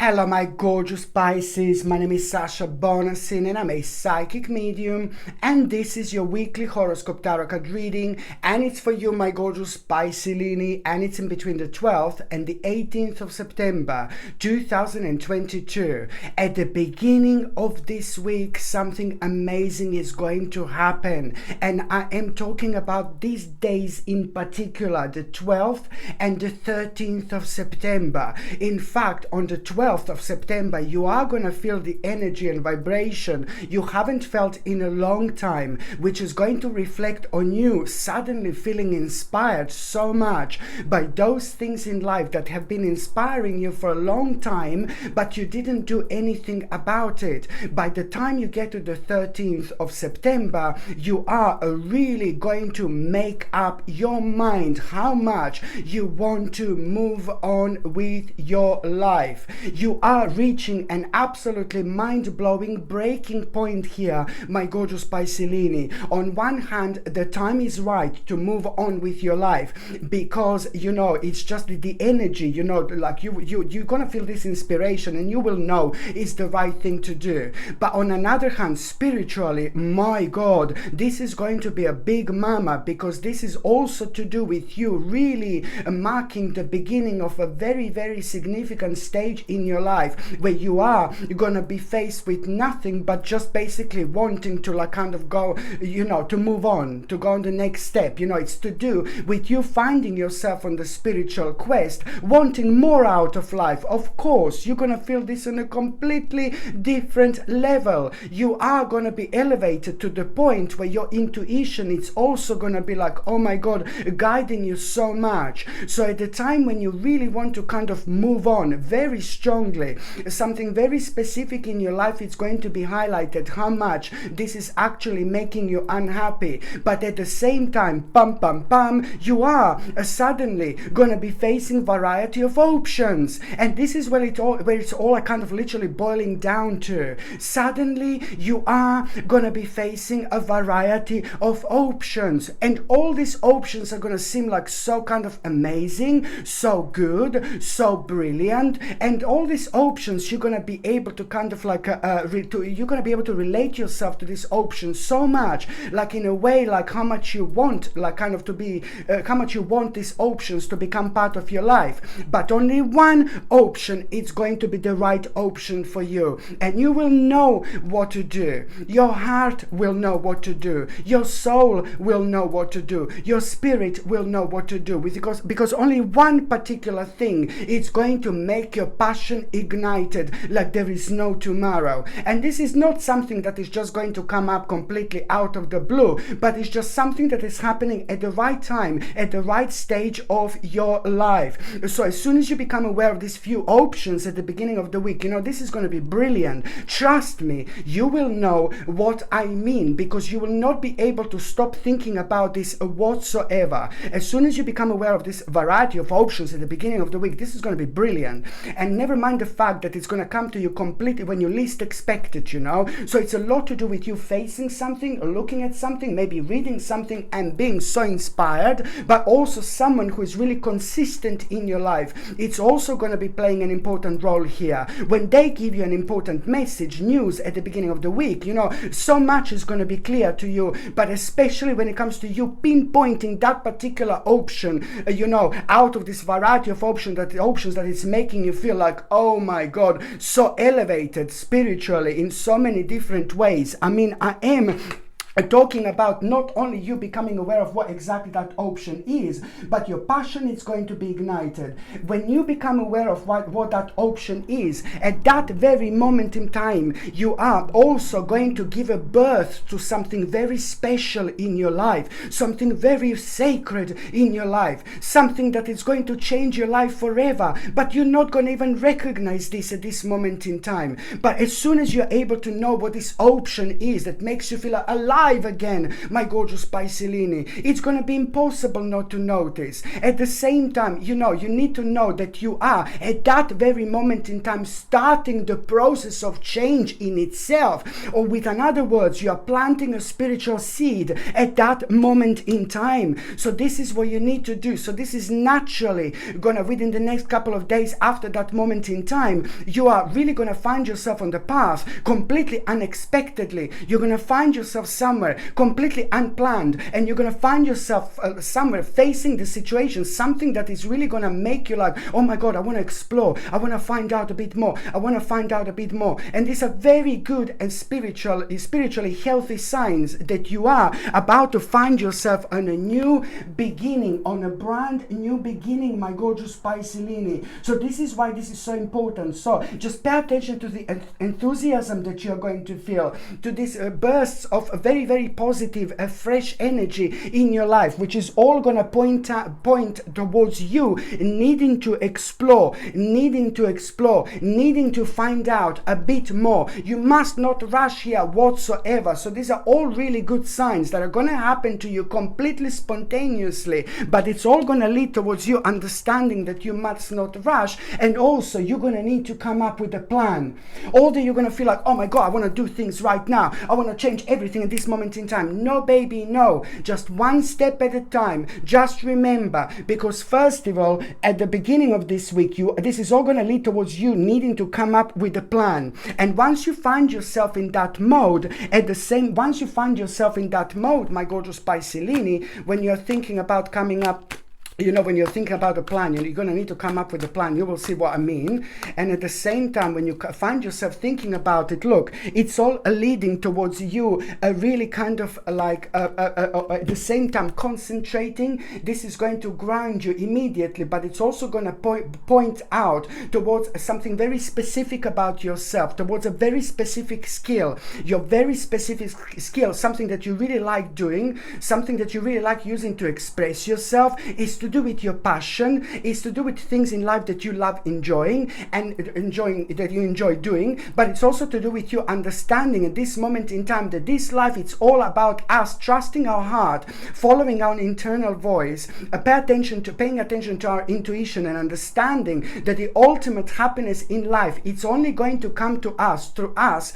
Hello my gorgeous Pisces, my name is Sasha Bonasin and I'm a psychic medium, and this is your weekly horoscope tarot card reading, and it's for you my gorgeous Piscelini, and it's in between the 12th and the 18th of September 2022. At the beginning of this week something amazing is going to happen, and I am talking about these days in particular, the 12th and the 13th of September. In fact, on the 12th of September, you are going to feel the energy and vibration you haven't felt in a long time, which is going to reflect on you suddenly feeling inspired so much by those things in life that have been inspiring you for a long time, but you didn't do anything about it. By the time you get to the 13th of September, you are really going to make up your mind how much you want to move on with your life. You are reaching an absolutely mind-blowing breaking point here, my gorgeous Piscelini. On one hand, the time is right to move on with your life because, you know, it's just the energy, you know, like you're gonna feel this inspiration and you will know it's the right thing to do. But on another hand, spiritually, my God, this is going to be a big mama, because this is also to do with you really marking the beginning of a very, very significant stage in your life where you're gonna be faced with nothing but just basically wanting to like kind of go, you know, to move on, to go on the next step. You know, it's to do with you finding yourself on the spiritual quest, wanting more out of life. Of course, you're gonna feel this on a completely different level. You are gonna be elevated to the point where your intuition is also gonna be like, oh my God, guiding you so much. So at the time when you really want to kind of move on very strongly, something very specific in your life is going to be highlighted, how much this is actually making you unhappy. But at the same time, you are suddenly gonna be facing variety of options, and this is where it's all kind of literally boiling down to. Suddenly you are gonna be facing a variety of options, and all these options are gonna seem like so kind of amazing, so good, so brilliant, and all these options you're gonna be able to kind of like you're gonna be able to relate yourself to these options so much, like in a way like how much you want, like kind of to be how much you want these options to become part of your life. But only one option is going to be the right option for you, and you will know what to do. Your heart will know what to do, your soul will know what to do, your spirit will know what to do, because only one particular thing is going to make your passion ignited like there is no tomorrow. And this is not something that is just going to come up completely out of the blue, but it's just something that is happening at the right time, at the right stage of your life. So as soon as you become aware of these few options at the beginning of the week, you know, this is going to be brilliant. Trust me, you will know what I mean, because you will not be able to stop thinking about this whatsoever. As soon as you become aware of this variety of options at the beginning of the week, this is going to be brilliant. And never mind the fact that it's going to come to you completely when you least expect it, you know. So it's a lot to do with you facing something, looking at something, maybe reading something and being so inspired, but also someone who is really consistent in your life. It's also going to be playing an important role here. When they give you an important message, news at the beginning of the week, you know, so much is going to be clear to you, but especially when it comes to you pinpointing that particular option, you know, out of this variety of options that is making you feel like, oh my God, so elevated spiritually in so many different ways. I mean, I am talking about not only you becoming aware of what exactly that option is, but your passion is going to be ignited. When you become aware of what that option is, at that very moment in time, you are also going to give a birth to something very special in your life, something very sacred in your life, something that is going to change your life forever, but you're not going to even recognize this at this moment in time. But as soon as you're able to know what this option is that makes you feel alive, alive again, my gorgeous Piscelini. It's going to be impossible not to notice. At the same time, you need to know that you are at that very moment in time starting the process of change in itself. Or with another words, you are planting a spiritual seed at that moment in time. So this is what you need to do. So this is naturally gonna, within the next couple of days after that moment in time, you are really gonna find yourself on the path completely unexpectedly. You're gonna find yourself somewhere completely unplanned, and you're gonna find yourself somewhere facing the situation, something that is really gonna make you like, oh my God, I want to explore, I want to find out a bit more, I want to find out a bit more. And these are very good and spiritually healthy signs that you are about to find yourself on a new beginning, on a brand new beginning, my gorgeous Piscelini. So this is why this is so important. So just pay attention to the enthusiasm that you're going to feel, to these bursts of very, very positive, fresh energy in your life, which is all going to point towards you needing to explore, needing to find out a bit more. You must not rush here whatsoever. So these are all really good signs that are going to happen to you completely spontaneously, but it's all going to lead towards you understanding that you must not rush. And also you're going to need to come up with a plan. Although you're going to feel like, oh my God, I want to do things right now, I want to change everything at this moment in time. No, baby, no. Just one step at a time. Just remember, because first of all, at the beginning of this week, this is all going to lead towards you needing to come up with a plan. And once you find yourself in that mode, my gorgeous Piscelini, when you're thinking about coming up, when you're thinking about a plan, you're going to need to come up with a plan. You will see what I mean. And at the same time, when you find yourself thinking about it, look, it's all leading towards you, really kind of like at the same time concentrating. This is going to ground you immediately, but it's also going to point out towards something very specific about yourself, towards a very specific skill, your very specific skill, something that you really like doing, something that you really like using to express yourself, is to do with your passion, is to do with things in life that you love enjoying that you enjoy doing. But it's also to do with you understanding at this moment in time that this life, it's all about us trusting our heart, following our internal voice, paying attention to our intuition, and understanding that the ultimate happiness in life, it's only going to come to us through us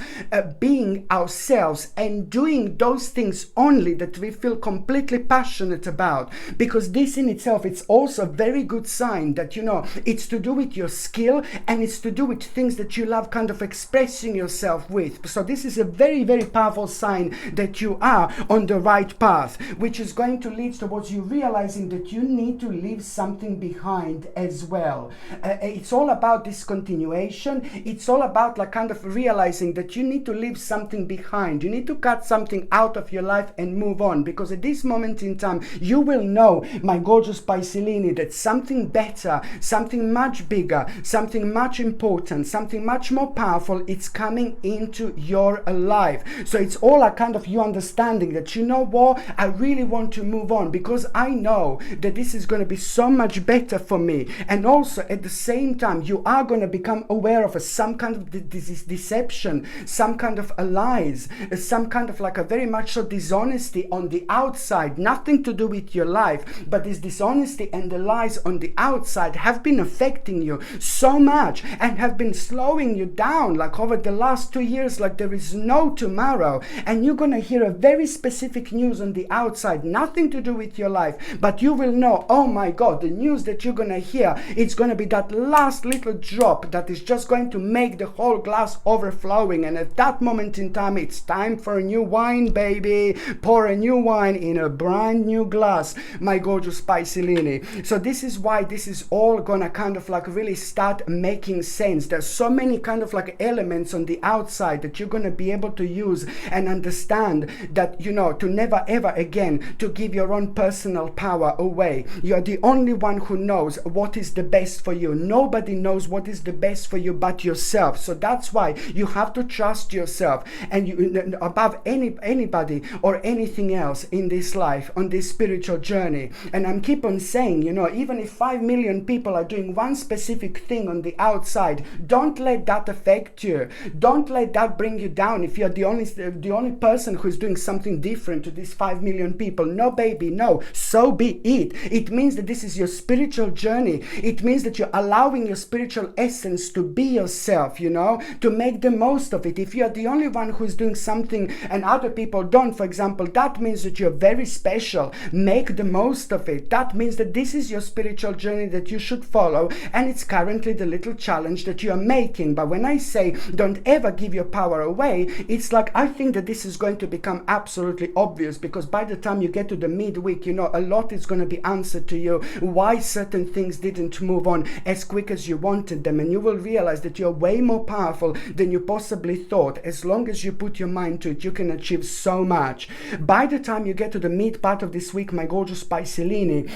being ourselves and doing those things only that we feel completely passionate about. Because this in itself, it's also a very good sign that it's to do with your skill, and it's to do with things that you love kind of expressing yourself with. So this is a very, very powerful sign that you are on the right path, which is going to lead towards you realizing that you need to leave something behind as well. It's all about discontinuation. It's all about like kind of realizing that you need to leave something behind. You need to cut something out of your life and move on, because at this moment in time, you will know, my gorgeous Piscelini, that something better, something much bigger, something much important, something much more powerful, it's coming into your life. So it's all a kind of you understanding that, what, I really want to move on because I know that this is going to be so much better for me. And also at the same time, you are going to become aware of some kind of deception, some kind of lies, some kind of like a very much so dishonesty on the outside, nothing to do with your life, but this dishonesty and the lies on the outside have been affecting you so much and have been slowing you down like over the last 2 years, like there is no tomorrow. And you're going to hear a very specific news on the outside, nothing to do with your life, but you will know, oh my God, the news that you're going to hear, it's going to be that last little drop that is just going to make the whole glass overflowing. And at that moment in time, it's time for a new wine, baby. Pour a new wine in a brand new glass, my gorgeous Piscelini. So this is why this is all gonna kind of like really start making sense. There's so many kind of like elements on the outside that you're gonna be able to use and understand that, to never ever again to give your own personal power away. You're the only one who knows what is the best for you. Nobody knows what is the best for you but yourself. So that's why you have to trust yourself, and you above anybody or anything else in this life, on this spiritual journey. And I'm keep on even saying, even if 5 million people are doing one specific thing on the outside, don't let that affect you. Don't let that bring you down if you're the only person who's doing something different to these 5 million people. No, baby, no. So be it. It means that this is your spiritual journey. It means that you're allowing your spiritual essence to be yourself, to make the most of it. If you're the only one who's doing something and other people don't, for example, that means that you're very special. Make the most of it. That means that this is your spiritual journey that you should follow, and it's currently the little challenge that you are making. But when I say don't ever give your power away, it's like I think that this is going to become absolutely obvious, because by the time you get to the midweek, a lot is going to be answered to you why certain things didn't move on as quick as you wanted them, and you will realize that you're way more powerful than you possibly thought. As long as you put your mind to it, you can achieve so much. By the time you get to the mid part of this week, my gorgeous Piscelini,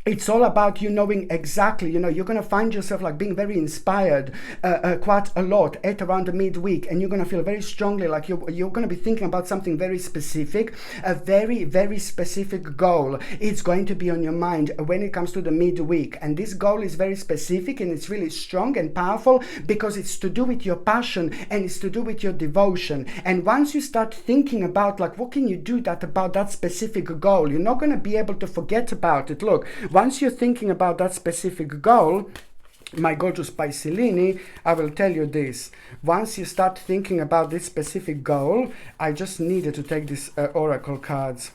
it's all about you knowing exactly, you're going to find yourself like being very inspired quite a lot at around the midweek, and you're going to feel very strongly like you're going to be thinking about something very specific, a very, very specific goal. It's going to be on your mind when it comes to the midweek, and this goal is very specific and it's really strong and powerful because it's to do with your passion and it's to do with your devotion. And once you start thinking about like what can you do about that specific goal, you're not going to be able to forget about it. Look, once you're thinking about that specific goal, my gorgeous Piscelini, I will tell you this. Once you start thinking about this specific goal, I just needed to take these oracle cards.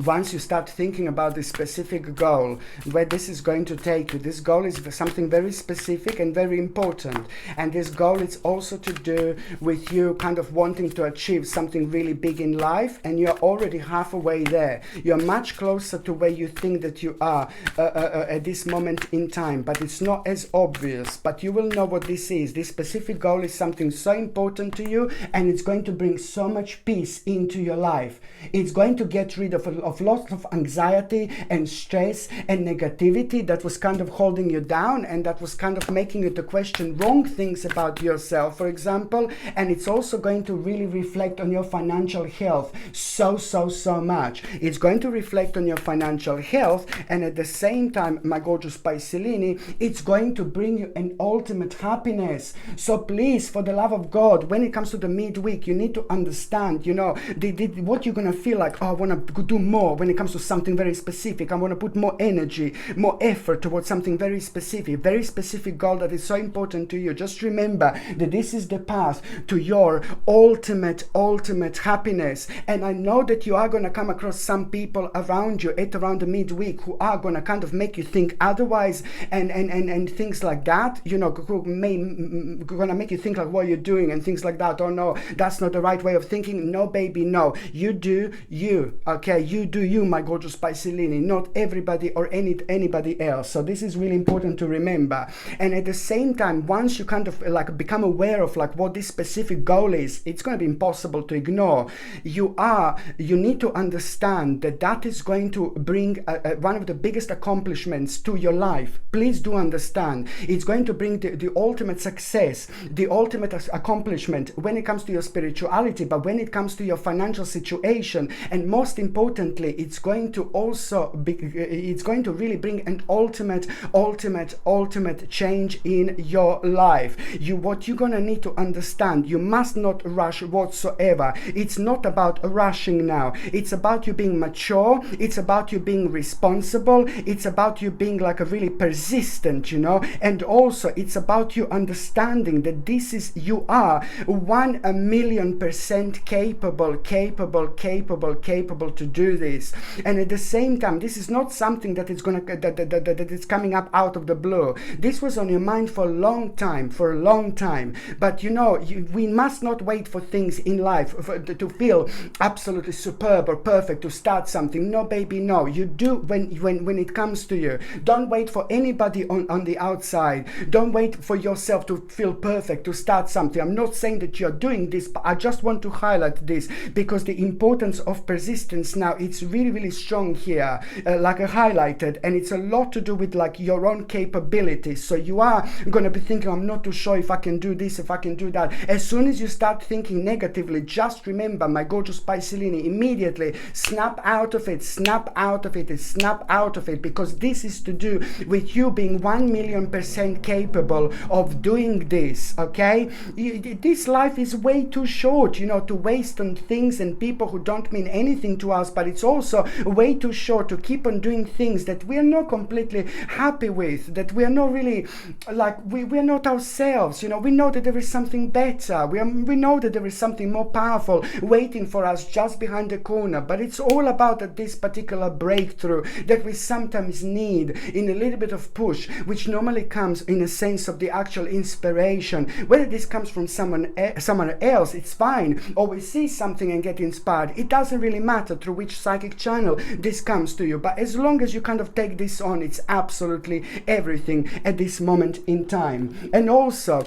Once you start thinking about this specific goal, where this is going to take you, this goal is something very specific and very important. And this goal is also to do with you kind of wanting to achieve something really big in life, and you're already halfway there. You're much closer to where you think that you are at this moment in time, but it's not as obvious. But you will know what this is. This specific goal is something so important to you, and it's going to bring so much peace into your life. It's going to get rid of lots of anxiety and stress and negativity that was kind of holding you down and that was kind of making you to question wrong things about yourself, for example. And it's also going to really reflect on your financial health so much. It's going to reflect on your financial health, and at the same time, my gorgeous Piscelini, it's going to bring you an ultimate happiness. So please, for the love of God, when it comes to the midweek, you need to understand, what you're going to feel like, I want to do more when it comes to something very specific. I want to put more energy, more effort towards something very specific goal that is so important to you. Just remember that this is the path to your ultimate happiness. And I know that you are going to come across some people around you at around the midweek who are going to kind of make you think otherwise and things like that, who going to make you think like what you're doing and things like that. Oh no, that's not the right way of thinking. No, baby, no. You do you, okay? You do you, my gorgeous Piscelini, not everybody or anybody else. So this is really important to remember. And at the same time, once you kind of like become aware of like what this specific goal is, it's going to be impossible to ignore. You need to understand that is going to bring one of the biggest accomplishments to your life. Please do understand. It's going to bring the ultimate success, the ultimate accomplishment when it comes to your spirituality, but when it comes to your financial situation, and most importantly, it's going to really bring an ultimate change in your life. What you're gonna need to understand, you must not rush whatsoever. It's not about rushing now. It's about you being mature. It's about you being responsible. It's about you being like a really persistent, and also it's about you understanding that you are 1,000,000% capable to do this. And at the same time, this is not something that is that is coming up out of the blue. This was on your mind for a long time. But we must not wait for things in life to feel absolutely superb or perfect to start something. No, baby, no. You do when it comes to you. Don't wait for anybody on the outside. Don't wait for yourself to feel perfect to start something. I'm not saying that you're doing this, but I just want to highlight this because the importance of persistence now, it's really, really strong here, like I highlighted, and it's a lot to do with like your own capabilities. So you are going to be thinking, I'm not too sure if I can do this, if I can do that. As soon as you start thinking negatively, just remember, my gorgeous Piscelini, immediately snap out of it, snap out of it, and snap out of it, because this is to do with you being 1,000,000% capable of doing this, okay? This life is way too short, you know, to waste on things and people who don't mean anything to us, but it's also way too short to keep on doing things that we are not completely happy with, that we are not really, like, we are not ourselves, you know. We know that there is something better, we know that there is something more powerful waiting for us just behind the corner, but it's all about this particular breakthrough that we sometimes need in a little bit of push, which normally comes in a sense of the actual inspiration. Whether this comes from someone else, it's fine, or we see something and get inspired, it doesn't really matter through which psychic channel this comes to you, but as long as you kind of take this on, it's absolutely everything at this moment in time. And also,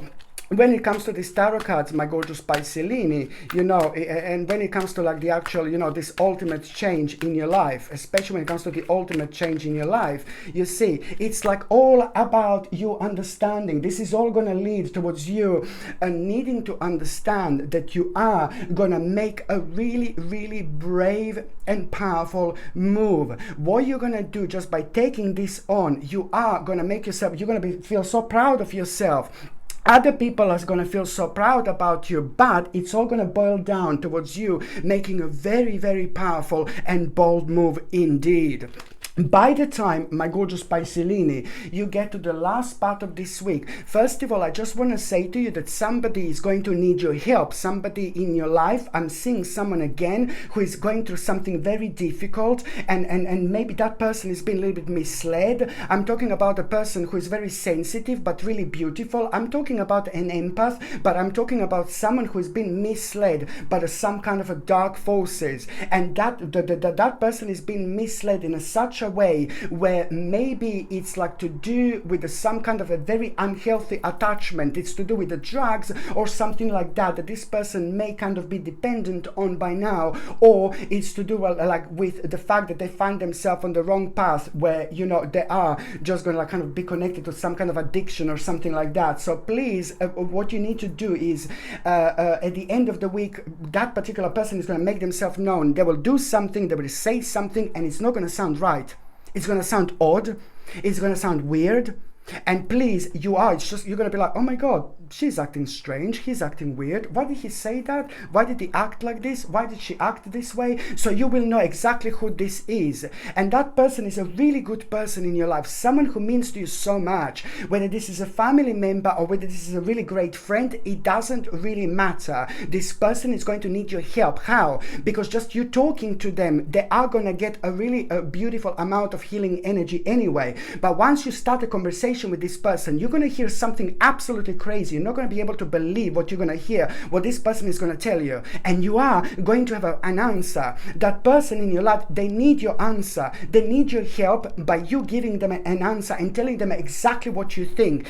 when it comes to these tarot cards, my gorgeous Piscelini, you know, and when it comes to like the actual, you know, this ultimate change in your life, especially when it comes to the ultimate change in your life, you see, it's like all about you understanding. This is all going to lead towards you needing to understand that you are going to make a really, really brave and powerful move. What you're going to do just by taking this on, you are going to make yourself, you're going to feel so proud of yourself. Other people are going to feel so proud about you, but it's all going to boil down towards you making a very, very powerful and bold move indeed. By the time, my gorgeous Piscelini, you get to the last part of this week, first of all, I just want to say to you that somebody is going to need your help, somebody in your life. I'm seeing someone again who is going through something very difficult, and maybe that person has been a little bit misled. I'm talking about a person who is very sensitive but really beautiful. I'm talking about an empath, but I'm talking about someone who has been misled by some kind of a dark forces, and that person is being misled in such a way where maybe it's like to do with some kind of a very unhealthy attachment. It's to do with the drugs or something like that this person may kind of be dependent on by now, or it's to do like with the fact that they find themselves on the wrong path where, you know, they are just going to like kind of be connected to some kind of addiction or something like that. So please, what you need to do is at the end of the week, that particular person is going to make themselves known. They will do something, they will say something, and it's not going to sound right. It's going to sound odd. It's going to sound weird. And please, you're going to be like, oh my God, she's acting strange, he's acting weird. Why did he say that? Why did he act like this? Why did she act this way? So you will know exactly who this is. And that person is a really good person in your life, someone who means to you so much. Whether this is a family member or whether this is a really great friend, it doesn't really matter. This person is going to need your help. How? Because just you talking to them, they are going to get a really beautiful amount of healing energy anyway. But once you start a conversation with this person, you're going to hear something absolutely crazy. You're not going to be able to believe what you're going to hear, what this person is going to tell you, and you are going to have an answer. That person in your life, they need your answer. They need your help by you giving them an answer and telling them exactly what you think,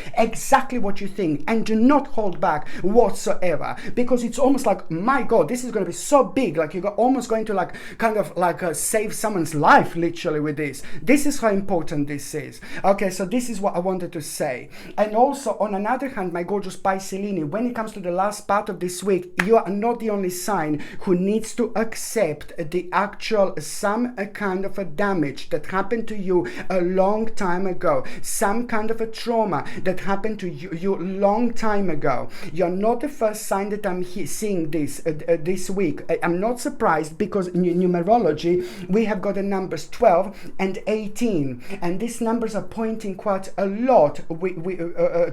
and do not hold back whatsoever, because it's almost like, my God, this is going to be so big, like you're almost going to like kind of like save someone's life literally with this. This is how important this is. Okay, so this is what I wanted to say. And also, on another hand, my gorgeous Piscelini, when it comes to the last part of this week, you are not the only sign who needs to accept the actual some kind of a damage that happened to you a long time ago, some kind of a trauma that happened to you long time ago. You're not the first sign that I'm seeing this week. I'm not surprised, because in numerology we have got the numbers 12 and 18, and these numbers are pointing quite a lot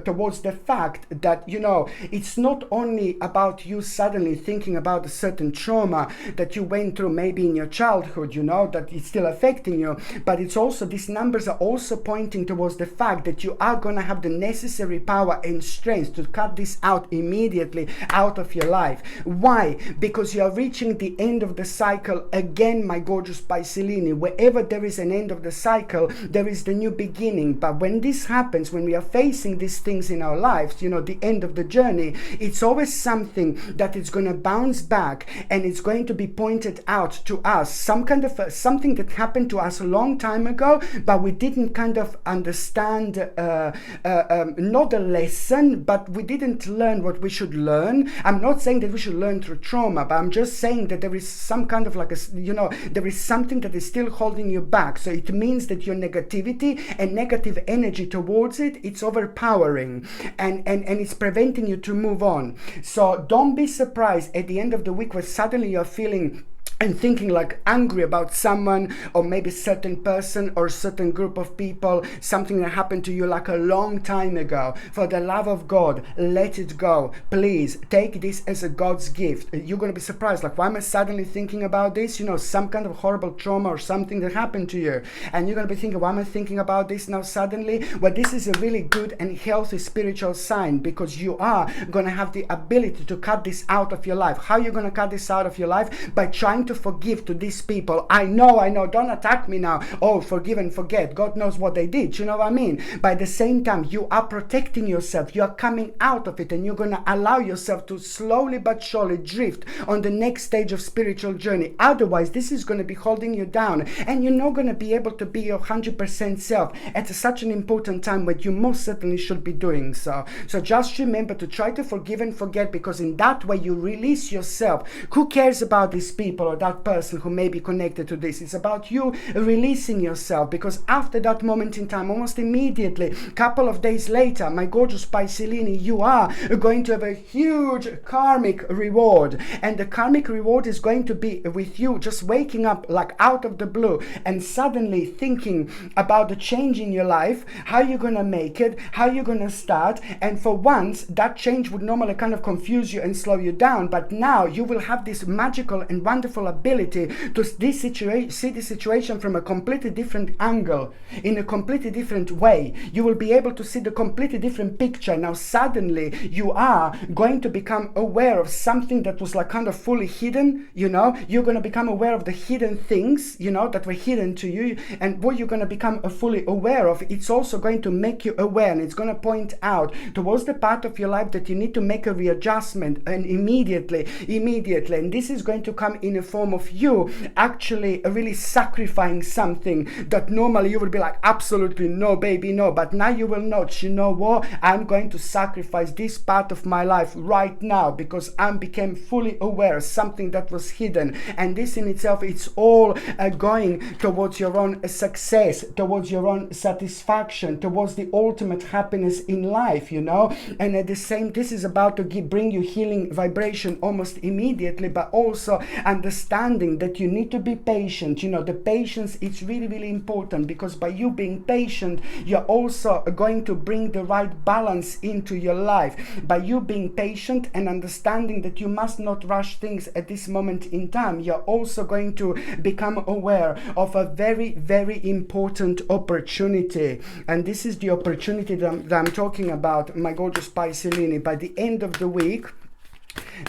towards the fact that, you know, it's not only about you suddenly thinking about a certain trauma that you went through maybe in your childhood, you know, that it's still affecting you, but it's also, these numbers are also pointing towards the fact that you are going to have the necessary power and strength to cut this out immediately out of your life. Why? Because you are reaching the end of the cycle again, my gorgeous Piscelini. Wherever there is an end of the cycle, there is the new beginning. But when this happens, when we are facing these things in our lives, you know, the end of the journey, it's always something that is going to bounce back, and it's going to be pointed out to us, some kind of something that happened to us a long time ago, but we didn't kind of understand, not the lesson, but we didn't learn what we should learn. I'm not saying that we should learn through trauma, but I'm just saying that there is some kind of like there is something that is still holding you back. So it means that your negativity and negative energy towards it, it's overpowering, and it's preventing you to move on. So don't be surprised at the end of the week when suddenly you're feeling and thinking like angry about someone, or maybe certain person or certain group of people, something that happened to you like a long time ago. For the love of God, let it go. Please take this as a God's gift. You're going to be surprised, like, why am I suddenly thinking about this? Some kind of horrible trauma or something that happened to you, and you're going to be thinking, why am I thinking about this now suddenly? Well, this is a really good and healthy spiritual sign, because you are going to have the ability to cut this out of your life. How are you going to cut this out of your life? By trying to forgive to these people. I know, don't attack me now. Oh, forgive and forget. God knows what they did. You know what I mean? By the same time, you are protecting yourself. You are coming out of it, and you're going to allow yourself to slowly but surely drift on the next stage of spiritual journey. Otherwise, this is going to be holding you down, and you're not going to be able to be your 100% self at such an important time when you most certainly should be doing so. So just remember to try to forgive and forget, because in that way you release yourself. Who cares about these people or that person who may be connected to this? It's about you releasing yourself, because after that moment in time, almost immediately, a couple of days later, my gorgeous Piscelini, you are going to have a huge karmic reward, and the karmic reward is going to be with you just waking up like out of the blue and suddenly thinking about the change in your life, how you're going to make it, how you're going to start. And for once, that change would normally kind of confuse you and slow you down, but now you will have this magical and wonderful ability to see the situation from a completely different angle, in a completely different way. You will be able to see the completely different picture. Now suddenly you are going to become aware of something that was like kind of fully hidden. You're going to become aware of the hidden things that were hidden to you, and what you're going to become fully aware of, it's also going to make you aware, and it's going to point out towards the part of your life that you need to make a readjustment, and immediately, and this is going to come in a form of you actually really sacrificing something that normally you would be like, absolutely no, baby, no. But now you will note, you know what, I'm going to sacrifice this part of my life right now, because I became fully aware of something that was hidden. And this in itself, it's all going towards your own success, towards your own satisfaction, towards the ultimate happiness in life, and at the same, this is about to bring you healing vibration almost immediately, but also understanding that you need to be patient. The patience is really, really important, because by you being patient, you're also going to bring the right balance into your life. By you being patient and understanding that you must not rush things at this moment in time, you're also going to become aware of a very, very important opportunity. And this is the opportunity that I'm talking about, my gorgeous Piscelini. By the end of the week,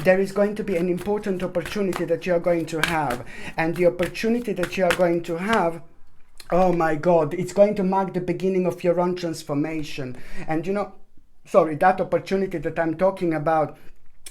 there is going to be an important opportunity that you're going to have. And the opportunity that you're going to have, oh my God, it's going to mark the beginning of your own transformation. And that opportunity that I'm talking about,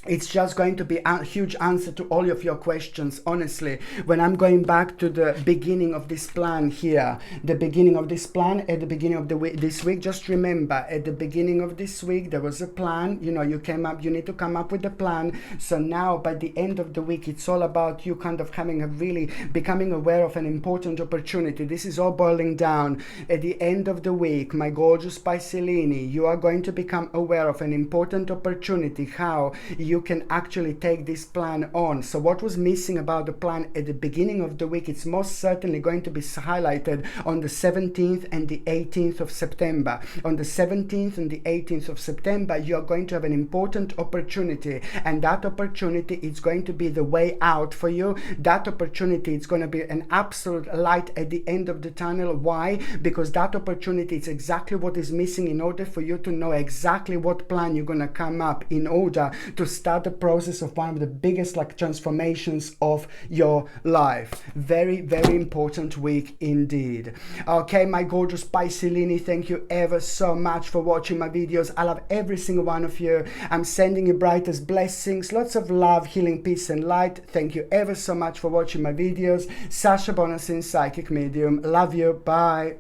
it's just going to be a huge answer to all of your questions. Honestly, when I'm going back to the beginning of this plan here, the beginning of this plan at the beginning of this week, just remember, at the beginning of this week, there was a plan. You need to come up with a plan. So now by the end of the week, it's all about you kind of becoming aware of an important opportunity. This is all boiling down. At the end of the week, my gorgeous Piscelini, you are going to become aware of an important opportunity, how you can actually take this plan on. So what was missing about the plan at the beginning of the week, it's most certainly going to be highlighted on the 17th and the 18th of September. On the 17th and the 18th of September, you are going to have an important opportunity, and that opportunity is going to be the way out for you. That opportunity is going to be an absolute light at the end of the tunnel. Why? Because that opportunity is exactly what is missing in order for you to know exactly what plan you're going to come up in order to start the process of one of the biggest like transformations of your life. Very, very important week indeed. Okay, my gorgeous Piscelini, thank you ever so much for watching my videos. I love every single one of you. I'm sending you brightest blessings, lots of love, healing, peace and light. Thank you ever so much for watching my videos. Sasha Bonasin, psychic medium. Love you. Bye.